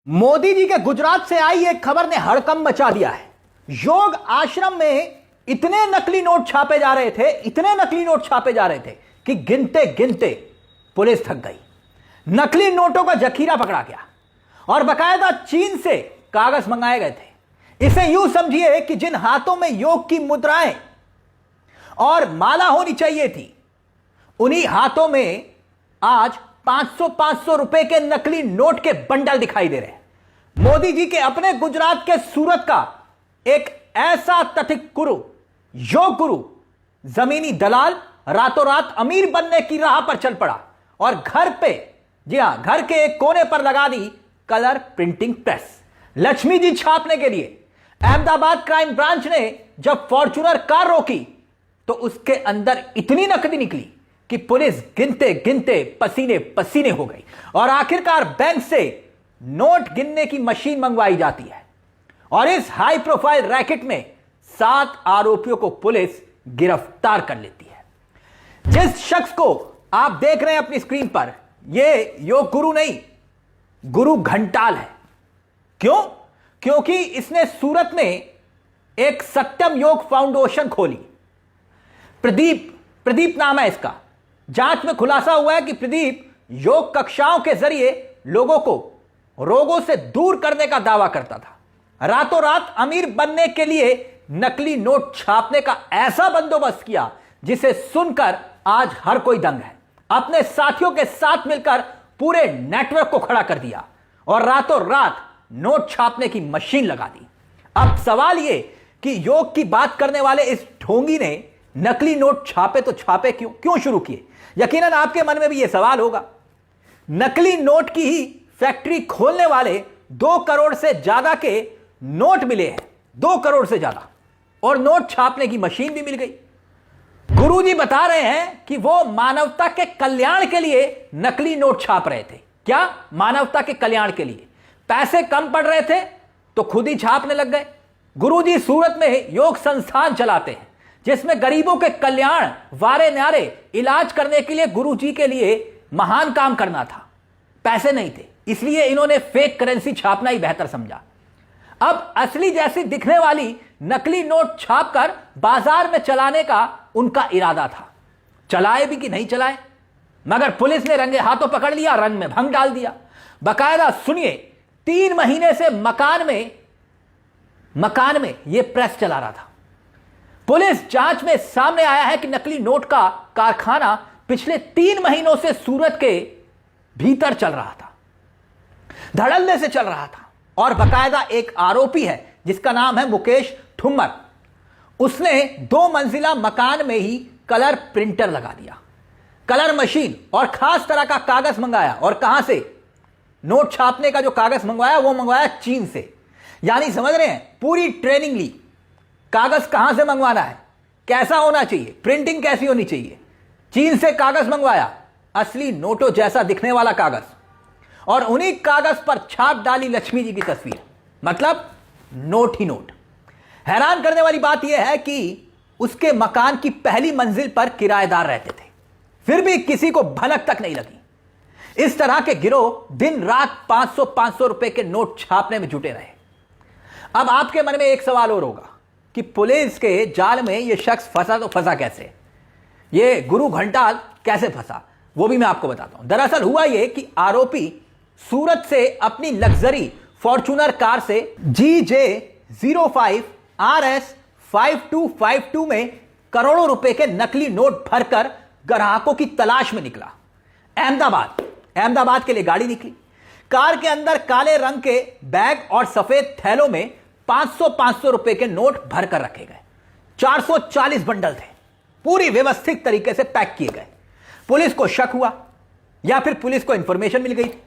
मोदी जी के गुजरात से आई एक खबर ने हड़कंप मचा दिया है। योग आश्रम में इतने नकली नोट छापे जा रहे थे, इतने नकली नोट छापे जा रहे थे कि गिनते गिनते पुलिस थक गई। नकली नोटों का जखीरा पकड़ा गया और बकायदा चीन से कागज मंगाए गए थे। इसे यूं समझिए कि जिन हाथों में योग की मुद्राएं और माला होनी चाहिए थी, उन्हीं हाथों में आज 500-500 रुपए के नकली नोट के बंडल दिखाई दे रहे हैं। मोदी जी के अपने गुजरात के सूरत का एक ऐसा तथिक गुरु, योग गुरु, जमीनी दलाल रातों रात अमीर बनने की राह पर चल पड़ा और घर पे, जी हां, घर के एक कोने पर लगा दी colour printing press, Lakshmi ji छापने के लिए। अहमदाबाद क्राइम ब्रांच ने जब फॉर्च्यूनर कार रोकी तो उसके अंदर इतनी नकदी निकली कि पुलिस गिनते गिनते पसीने पसीने हो गई और आखिरकार बैंक से नोट गिनने की मशीन मंगवाई जाती है। और इस हाई प्रोफाइल रैकेट में 7 आरोपियों को पुलिस गिरफ्तार कर लेती है। जिस शख्स को आप देख रहे हैं अपनी स्क्रीन पर, यह योग गुरु नहीं, गुरु घंटाल है। क्यों? क्योंकि इसने सूरत में एक सत्यम योग फाउंडेशन खोली। प्रदीप नाम है इसका। जांच में खुलासा हुआ है कि प्रदीप योग कक्षाओं के जरिए लोगों को रोगों से दूर करने का दावा करता था। रातों रात अमीर बनने के लिए नकली नोट छापने का ऐसा बंदोबस्त किया जिसे सुनकर आज हर कोई दंग है। अपने साथियों के साथ मिलकर पूरे नेटवर्क को खड़ा कर दिया और रातों रात नोट छापने की मशीन लगा दी। अब सवाल यह कि योग की बात करने वाले इस ढोंगी ने नकली नोट छापे तो छापे क्यों शुरू किए? यकीनन आपके मन में भी यह सवाल होगा। नकली नोट की ही फैक्ट्री खोलने वाले 2 करोड़ से ज्यादा के नोट मिले हैं, 2 करोड़ से ज्यादा, और नोट छापने की मशीन भी मिल गई। गुरुजी बता रहे हैं कि वो मानवता के कल्याण के लिए नकली नोट छाप रहे थे। क्या? मानवता के कल्याण के लिए। पैसे कम पड़ रहे थे तो खुद ही छापने लग गए। गुरुजी सूरत में योग संस्थान चलाते हैं जिसमें गरीबों के कल्याण, वारे न्यारे इलाज करने के लिए गुरुजी के लिए महान काम करना था। पैसे नहीं थे, इसलिए इन्होंने फेक करेंसी छापना ही बेहतर समझा। अब असली जैसी दिखने वाली नकली नोट छापकर बाजार में चलाने का उनका इरादा था। चलाए भी कि नहीं चलाए, मगर पुलिस ने रंगे हाथों पकड़ लिया, रंग में भंग डाल दिया। बकायदा सुनिए, 3 महीने से मकान में यह प्रेस चला रहा था। पुलिस जांच में सामने आया है कि नकली नोट का कारखाना पिछले 3 महीनों से सूरत के भीतर चल रहा था, धड़ल्ले से चल रहा था। और बकायदा एक आरोपी है जिसका नाम है मुकेश ठुम्मर। उसने 2 मंजिला मकान में ही कलर प्रिंटर लगा दिया, कलर मशीन और खास तरह का कागज मंगाया। और कहां से? नोट छापने का जो कागज मंगवाया वो मंगवाया चीन से। यानी समझ रहे हैं, पूरी ट्रेनिंग ली। कागज कहां से मंगवाना है, कैसा होना चाहिए, प्रिंटिंग कैसी होनी चाहिए। चीन से कागज मंगवाया, असली नोटों जैसा दिखने वाला कागज, और उन्हीं कागज पर छाप डाली लक्ष्मी जी की तस्वीर। मतलब नोट ही नोट। हैरान करने वाली बात यह है कि उसके मकान की पहली मंजिल पर किराएदार रहते थे, फिर भी किसी को भनक तक नहीं लगी। इस तरह के गिरोह दिन रात 500-500 रुपए के नोट छापने में जुटे रहे। अब आपके मन में एक सवाल और होगा कि पुलिस के जाल में यह शख्स फंसा तो फंसा कैसे, यह गुरु घंटाल कैसे फंसा, वो भी मैं आपको बताता हूं। दरअसल हुआ यह कि आरोपी सूरत से अपनी लग्जरी फॉर्च्यूनर कार से GJ05 RS 5252 में करोड़ों रुपए के नकली नोट भरकर ग्राहकों की तलाश में निकला। अहमदाबाद के लिए गाड़ी निकली। कार के अंदर काले रंग के बैग और सफेद थैलों में 500-500 रुपए के नोट भरकर रखे गए। 440 बंडल थे, पूरी व्यवस्थित तरीके से पैक किए गए। पुलिस को शक हुआ या फिर पुलिस को इंफॉर्मेशन मिल गई थी।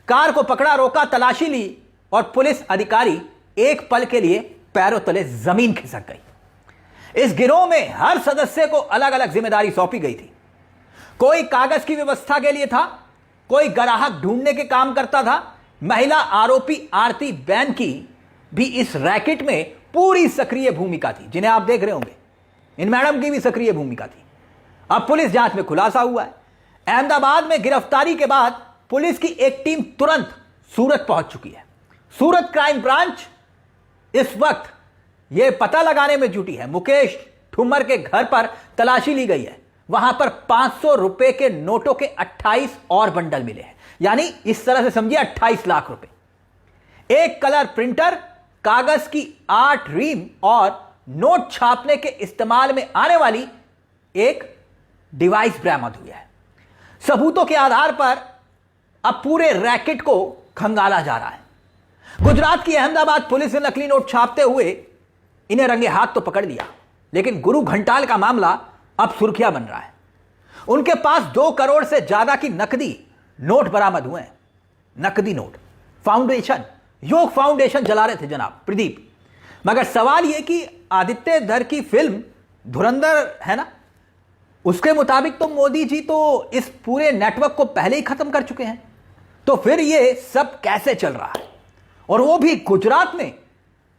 कार को पकड़ा, रोका, तलाशी ली और पुलिस अधिकारी एक पल के लिए पैरों तले जमीन खिसक गई। इस गिरोह में हर सदस्य को अलग अलग जिम्मेदारी सौंपी गई थी। कोई कागज की व्यवस्था के लिए था, कोई ग्राहक ढूंढने के काम करता था। महिला आरोपी आरती बैन की भी इस रैकेट में पूरी सक्रिय भूमिका थी, जिन्हें आप देख रहे होंगे। इन मैडम की भी सक्रिय भूमिका थी। अब पुलिस जांच में खुलासा हुआ है। अहमदाबाद में गिरफ्तारी के बाद पुलिस की एक टीम तुरंत सूरत पहुंच चुकी है। सूरत क्राइम ब्रांच इस वक्त यह पता लगाने में जुटी है, मुकेश ठुम्मर के घर पर तलाशी ली गई है, वहां पर 500 रुपए के नोटों के 28 और बंडल मिले हैं। यानी इस तरह से समझिए 28 लाख रुपए, एक कलर प्रिंटर, कागज की 8 रीम और नोट छापने के इस्तेमाल में आने वाली एक डिवाइस बरामद हुई है। सबूतों के आधार पर अब पूरे रैकेट को खंगाला जा रहा है। गुजरात की अहमदाबाद पुलिस ने नकली नोट छापते हुए इन्हें रंगे हाथ तो पकड़ लिया, लेकिन गुरु घंटाल का मामला अब सुर्खियां बन रहा है। उनके पास 2 करोड़ से ज्यादा की नकदी नोट बरामद हुए हैं। नकदी नोट, फाउंडेशन, योग फाउंडेशन जला रहे थे जनाब प्रदीप। मगर सवाल यह कि आदित्य धर की फिल्म धुरंधर है ना, उसके मुताबिक तो मोदी जी तो इस पूरे नेटवर्क को पहले ही खत्म कर चुके हैं। तो फिर यह सब कैसे चल रहा है, और वो भी गुजरात में,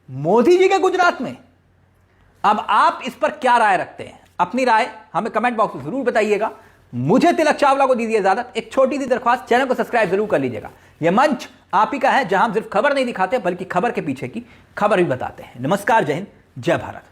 मोदी जी के गुजरात में। अब आप इस पर क्या राय रखते हैं? अपनी राय हमें कमेंट बॉक्स में जरूर बताइएगा। मुझे तिलक चावला को दीजिए इजाजत। एक छोटी सी दरख्वास्त, चैनल को सब्सक्राइब जरूर कर लीजिएगा। यह मंच आप ही का है, जहां हम सिर्फ खबर नहीं दिखाते बल्कि खबर के पीछे की खबर भी बताते हैं। नमस्कार, जय हिंद, जय भारत।